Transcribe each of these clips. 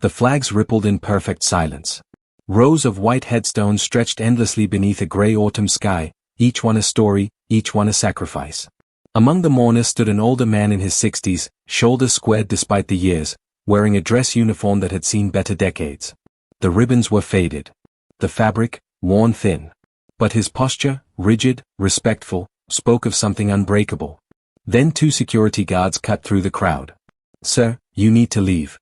The flags rippled in perfect silence. Rows of white headstones stretched endlessly beneath a gray autumn sky, each one a story, each one a sacrifice. Among the mourners stood an older man in his 60s, shoulders squared despite the years, wearing a dress uniform that had seen better decades. The ribbons were faded. The fabric, worn thin. But his posture, rigid, respectful, spoke of something unbreakable. Then 2 security guards cut through the crowd. "Sir, you need to leave."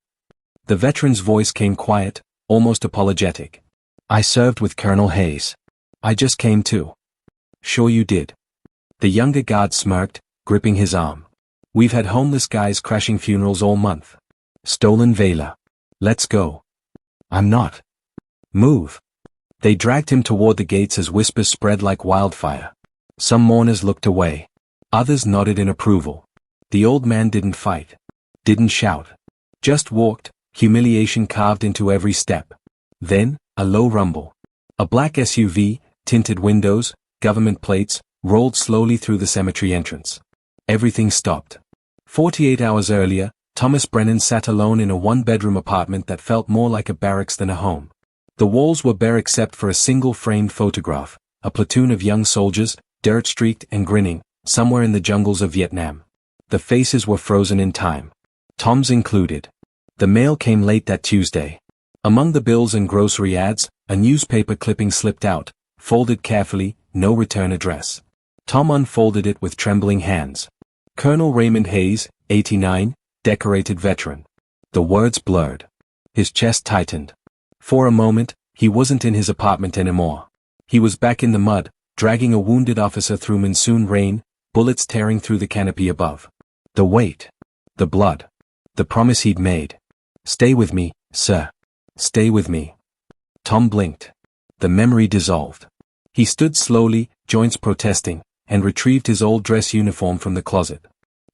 The veteran's voice came quiet, almost apologetic. "I served with Colonel Hayes. I just came to." "Sure you did." The younger guard smirked, gripping his arm. "We've had homeless guys crashing funerals all month. Stolen valor. Let's go." "I'm not." "Move." They dragged him toward the gates as whispers spread like wildfire. Some mourners looked away. Others nodded in approval. The old man didn't fight. Didn't shout. Just walked, humiliation carved into every step. Then, a low rumble. A black SUV, tinted windows, government plates, rolled slowly through the cemetery entrance. Everything stopped. 48 hours earlier, Thomas Brennan sat alone in a one-bedroom apartment that felt more like a barracks than a home. The walls were bare except for a single framed photograph, a platoon of young soldiers, dirt-streaked and grinning, somewhere in the jungles of Vietnam. The faces were frozen in time. Tom's included. The mail came late that Tuesday. Among the bills and grocery ads, a newspaper clipping slipped out, folded carefully, no return address. Tom unfolded it with trembling hands. Colonel Raymond Hayes, 89, decorated veteran. The words blurred. His chest tightened. For a moment, he wasn't in his apartment anymore. He was back in the mud, dragging a wounded officer through monsoon rain, bullets tearing through the canopy above. The weight. The blood. The promise he'd made. "Stay with me, sir. Stay with me." Tom blinked. The memory dissolved. He stood slowly, joints protesting, and retrieved his old dress uniform from the closet.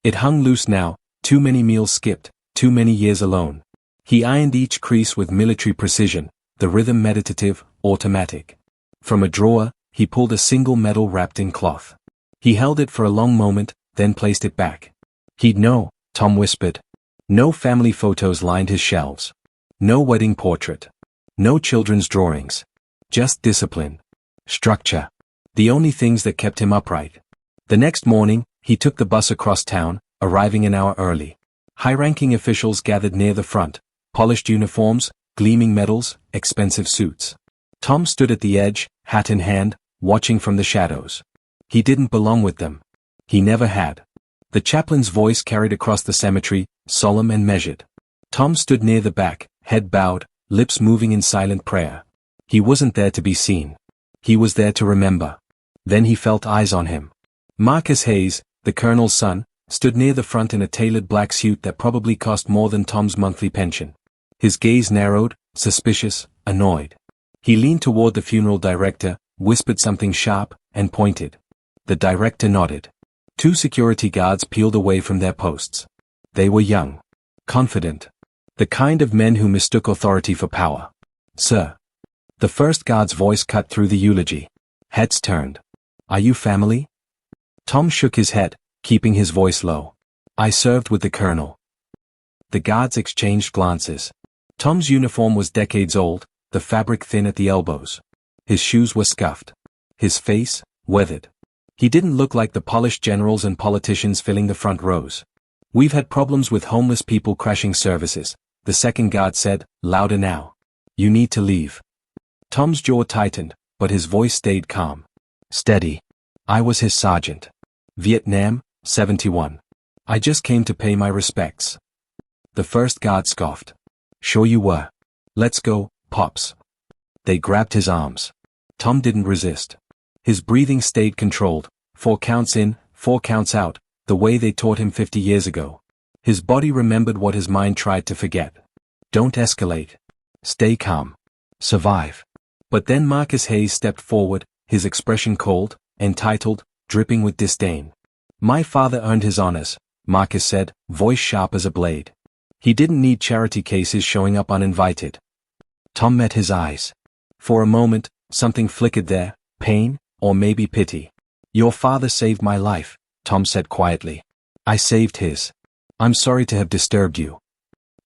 It hung loose now, too many meals skipped, too many years alone. He ironed each crease with military precision, the rhythm meditative, automatic. From a drawer, he pulled a single medal wrapped in cloth. He held it for a long moment, then placed it back. He'd know, Tom whispered. No family photos lined his shelves. No wedding portrait. No children's drawings. Just discipline. Structure. The only things that kept him upright. The next morning, he took the bus across town, arriving an hour early. High-ranking officials gathered near the front, polished uniforms, gleaming medals, expensive suits. Tom stood at the edge, hat in hand, watching from the shadows. He didn't belong with them. He never had. The chaplain's voice carried across the cemetery, solemn and measured. Tom stood near the back, head bowed, lips moving in silent prayer. He wasn't there to be seen. He was there to remember. Then he felt eyes on him. Marcus Hayes, the colonel's son, stood near the front in a tailored black suit that probably cost more than Tom's monthly pension. His gaze narrowed, suspicious, annoyed. He leaned toward the funeral director, whispered something sharp, and pointed. The director nodded. 2 security guards peeled away from their posts. They were young. Confident. The kind of men who mistook authority for power. "Sir." The first guard's voice cut through the eulogy. Heads turned. "Are you family?" Tom shook his head, keeping his voice low. "I served with the colonel." The guards exchanged glances. Tom's uniform was decades old, the fabric thin at the elbows. His shoes were scuffed. His face, weathered. He didn't look like the polished generals and politicians filling the front rows. "We've had problems with homeless people crashing services," the second guard said, louder now. "You need to leave." Tom's jaw tightened, but his voice stayed calm. Steady. "I was his sergeant. Vietnam, 71. I just came to pay my respects." The first guard scoffed. "Sure you were. Let's go, Pops." They grabbed his arms. Tom didn't resist. His breathing stayed controlled, 4 counts in, 4 counts out, the way they taught him 50 years ago. His body remembered what his mind tried to forget. Don't escalate. Stay calm. Survive. But then Marcus Hayes stepped forward, his expression cold, entitled, dripping with disdain. "My father earned his honors," Marcus said, voice sharp as a blade. "He didn't need charity cases showing up uninvited." Tom met his eyes. For a moment, something flickered there, pain, or maybe pity. "Your father saved my life," Tom said quietly. "I saved his. I'm sorry to have disturbed you."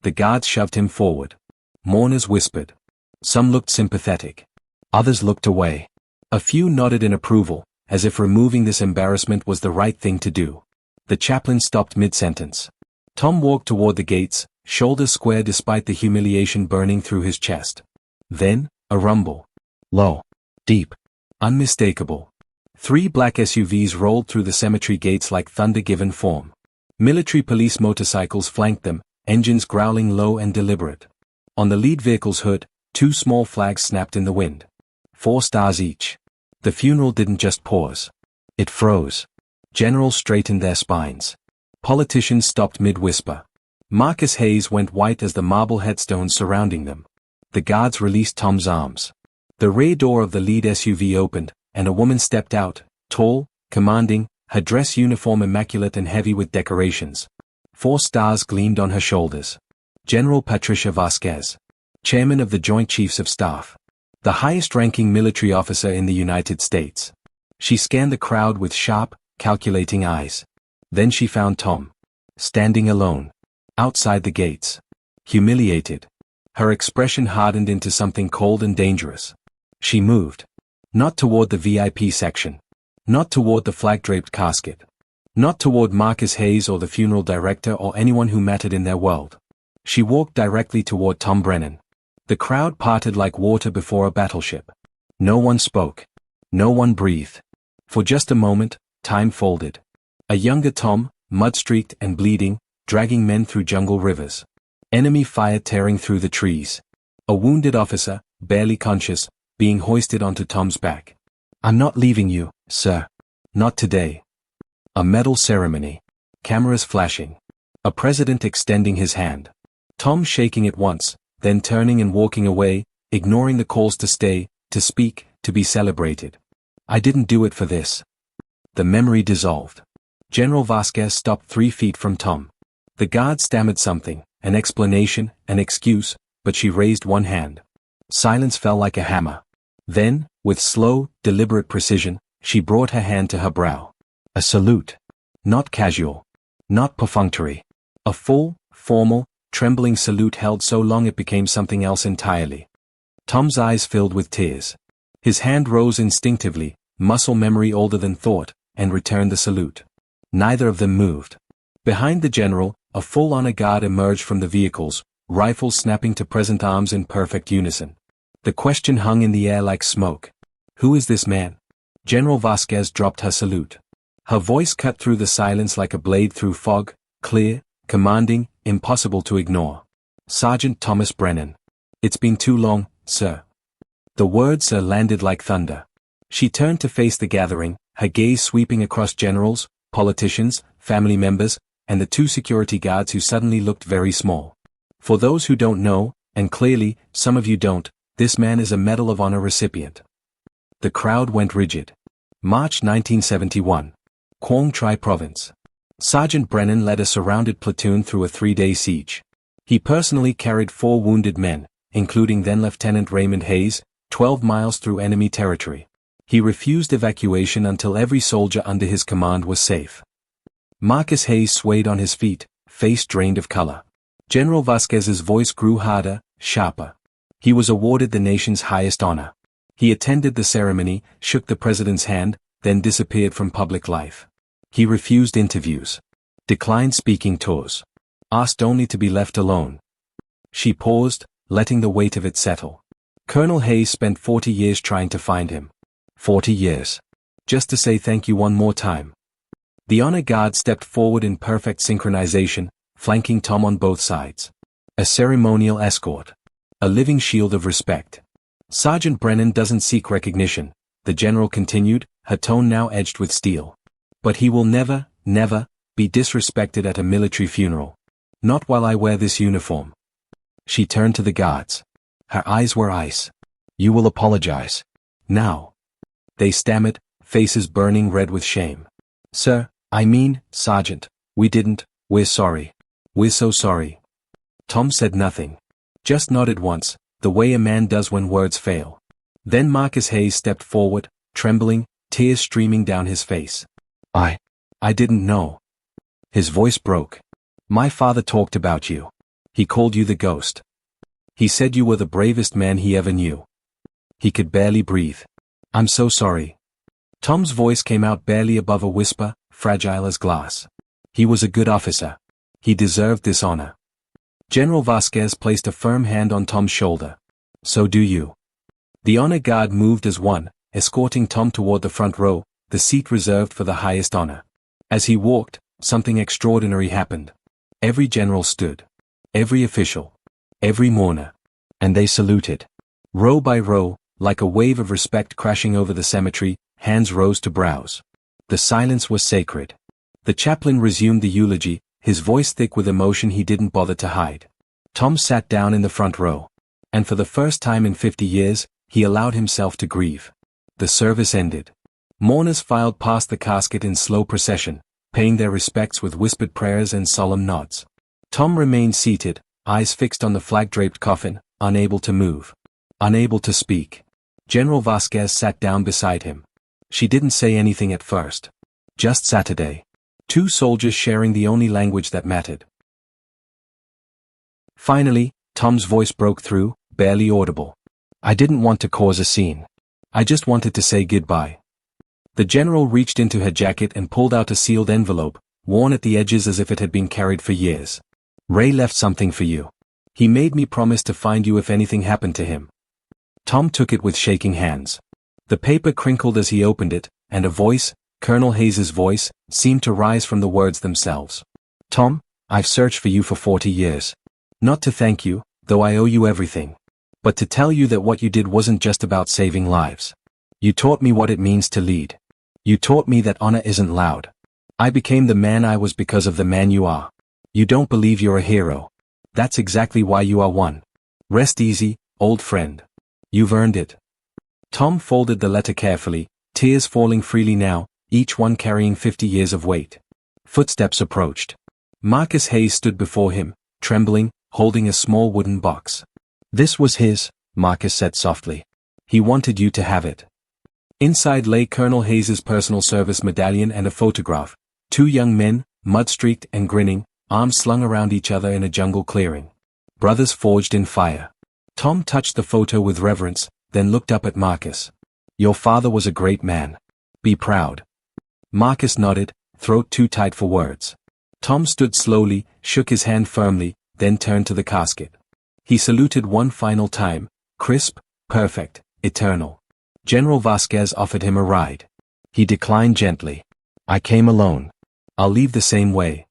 The guards shoved him forward. Mourners whispered. Some looked sympathetic. Others looked away. A few nodded in approval, as if removing this embarrassment was the right thing to do. The chaplain stopped mid-sentence. Tom walked toward the gates, shoulders square despite the humiliation burning through his chest. Then, a rumble. Low. Deep. Unmistakable. 3 black SUVs rolled through the cemetery gates like thunder given form. Military police motorcycles flanked them, engines growling low and deliberate. On the lead vehicle's hood, 2 small flags snapped in the wind. 4 stars each. The funeral didn't just pause. It froze. Generals straightened their spines. Politicians stopped mid-whisper. Marcus Hayes went white as the marble headstones surrounding them. The guards released Tom's arms. The rear door of the lead SUV opened, and a woman stepped out, tall, commanding, her dress uniform immaculate and heavy with decorations. 4 stars gleamed on her shoulders. General Patricia Vasquez, chairman of the Joint Chiefs of Staff, the highest-ranking military officer in the United States. She scanned the crowd with sharp, calculating eyes. Then she found Tom, standing alone, outside the gates. Humiliated. Her expression hardened into something cold and dangerous. She moved. Not toward the VIP section. Not toward the flag-draped casket. Not toward Marcus Hayes or the funeral director or anyone who mattered in their world. She walked directly toward Tom Brennan. The crowd parted like water before a battleship. No one spoke. No one breathed. For just a moment, time folded. A younger Tom, mud-streaked and bleeding, dragging men through jungle rivers. Enemy fire tearing through the trees. A wounded officer, barely conscious, being hoisted onto Tom's back. "I'm not leaving you, sir. Not today." A medal ceremony. Cameras flashing. A president extending his hand. Tom shaking it once, then turning and walking away, ignoring the calls to stay, to speak, to be celebrated. "I didn't do it for this." The memory dissolved. General Vasquez stopped 3 feet from Tom. The guard stammered something, an explanation, an excuse, but she raised one hand. Silence fell like a hammer. Then, with slow, deliberate precision, she brought her hand to her brow. A salute. Not casual. Not perfunctory. A full, formal, trembling salute held so long it became something else entirely. Tom's eyes filled with tears. His hand rose instinctively, muscle memory older than thought, and returned the salute. Neither of them moved. Behind the general, a full honor guard emerged from the vehicles, rifles snapping to present arms in perfect unison. The question hung in the air like smoke. Who is this man? General Vasquez dropped her salute. Her voice cut through the silence like a blade through fog, clear, commanding, impossible to ignore. Sergeant Thomas Brennan. "It's been too long, sir." The word "sir" landed like thunder. She turned to face the gathering, her gaze sweeping across generals, politicians, family members, and the 2 security guards who suddenly looked very small. For those who don't know, and clearly, some of you don't, this man is a Medal of Honor recipient. The crowd went rigid. March 1971. Quang Tri Province. Sergeant Brennan led a surrounded platoon through a 3-day siege. He personally carried 4 wounded men, including then-Lieutenant Raymond Hayes, 12 miles through enemy territory. He refused evacuation until every soldier under his command was safe. Marcus Hayes swayed on his feet, face drained of color. General Vasquez's voice grew harder, sharper. He was awarded the nation's highest honor. He attended the ceremony, shook the president's hand, then disappeared from public life. He refused interviews. Declined speaking tours. Asked only to be left alone. She paused, letting the weight of it settle. Colonel Hayes spent 40 years trying to find him. 40 years. Just to say thank you one more time. The honor guard stepped forward in perfect synchronization, flanking Tom on both sides. A ceremonial escort. A living shield of respect. Sergeant Brennan doesn't seek recognition, the general continued, her tone now edged with steel. But he will never, never, be disrespected at a military funeral. Not while I wear this uniform. She turned to the guards. Her eyes were ice. You will apologize. Now. They stammered, faces burning red with shame. Sir, I mean, Sergeant, we didn't, we're sorry. We're so sorry. Tom said nothing. Just nodded once, the way a man does when words fail. Then Marcus Hayes stepped forward, trembling, tears streaming down his face. I didn't know. His voice broke. My father talked about you. He called you the ghost. He said you were the bravest man he ever knew. He could barely breathe. I'm so sorry. Tom's voice came out barely above a whisper, fragile as glass. He was a good officer. He deserved this honor. General Vasquez placed a firm hand on Tom's shoulder. So do you. The honor guard moved as one, escorting Tom toward the front row, the seat reserved for the highest honor. As he walked, something extraordinary happened. Every general stood. Every official. Every mourner. And they saluted. Row by row, like a wave of respect crashing over the cemetery, hands rose to brows. The silence was sacred. The chaplain resumed the eulogy, his voice thick with emotion he didn't bother to hide. Tom sat down in the front row. And for the first time in 50 years, he allowed himself to grieve. The service ended. Mourners filed past the casket in slow procession, paying their respects with whispered prayers and solemn nods. Tom remained seated, eyes fixed on the flag-draped coffin, unable to move. Unable to speak. General Vasquez sat down beside him. She didn't say anything at first. Just Saturday. Two soldiers sharing the only language that mattered. Finally, Tom's voice broke through, barely audible. I didn't want to cause a scene. I just wanted to say goodbye. The general reached into her jacket and pulled out a sealed envelope, worn at the edges as if it had been carried for years. Ray left something for you. He made me promise to find you if anything happened to him. Tom took it with shaking hands. The paper crinkled as he opened it, and a voice, Colonel Hayes's voice, seemed to rise from the words themselves. Tom, I've searched for you for 40 years. Not to thank you, though I owe you everything. But to tell you that what you did wasn't just about saving lives. You taught me what it means to lead. You taught me that honor isn't loud. I became the man I was because of the man you are. You don't believe you're a hero. That's exactly why you are one. Rest easy, old friend. You've earned it. Tom folded the letter carefully, tears falling freely now, each one carrying 50 years of weight. Footsteps approached. Marcus Hayes stood before him, trembling, holding a small wooden box. This was his, Marcus said softly. He wanted you to have it. Inside lay Colonel Hayes's personal service medallion and a photograph. Two young men, mud-streaked and grinning, arms slung around each other in a jungle clearing. Brothers forged in fire. Tom touched the photo with reverence, then looked up at Marcus. Your father was a great man. Be proud. Marcus nodded, throat too tight for words. Tom stood slowly, shook his hand firmly, then turned to the casket. He saluted one final time, crisp, perfect, eternal. General Vasquez offered him a ride. He declined gently. I came alone. I'll leave the same way.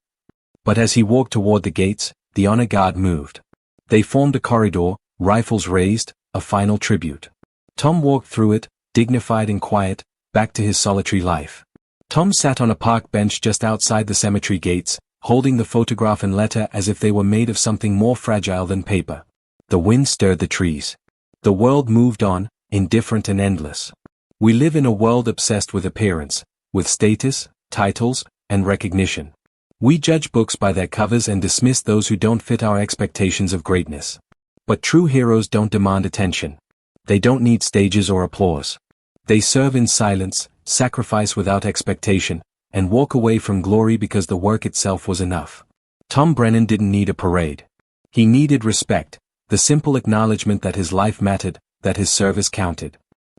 But as he walked toward the gates, the honor guard moved. They formed a corridor, rifles raised, a final tribute. Tom walked through it, dignified and quiet, back to his solitary life. Tom sat on a park bench just outside the cemetery gates, holding the photograph and letter as if they were made of something more fragile than paper. The wind stirred the trees. The world moved on, indifferent and endless. We live in a world obsessed with appearance, with status, titles, and recognition. We judge books by their covers and dismiss those who don't fit our expectations of greatness. But true heroes don't demand attention. They don't need stages or applause. They serve in silence, sacrifice without expectation, and walk away from glory because the work itself was enough. Tom Brennan didn't need a parade. He needed respect, the simple acknowledgement that his life mattered, that his service counted.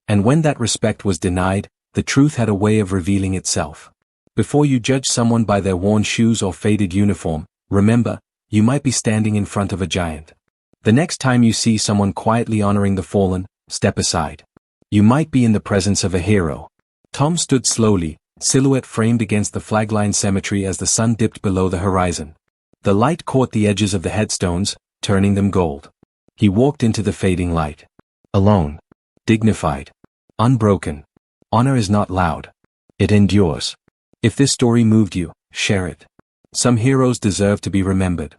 And when that respect was denied, the truth had a way of revealing itself. Before you judge someone by their worn shoes or faded uniform, remember, you might be standing in front of a giant. The next time you see someone quietly honoring the fallen, step aside. You might be in the presence of a hero. Tom stood slowly, silhouette framed against the flag-lined cemetery as the sun dipped below the horizon. The light caught the edges of the headstones, turning them gold. He walked into the fading light. Alone. Dignified. Unbroken. Honor is not loud. It endures. If this story moved you, share it. Some heroes deserve to be remembered.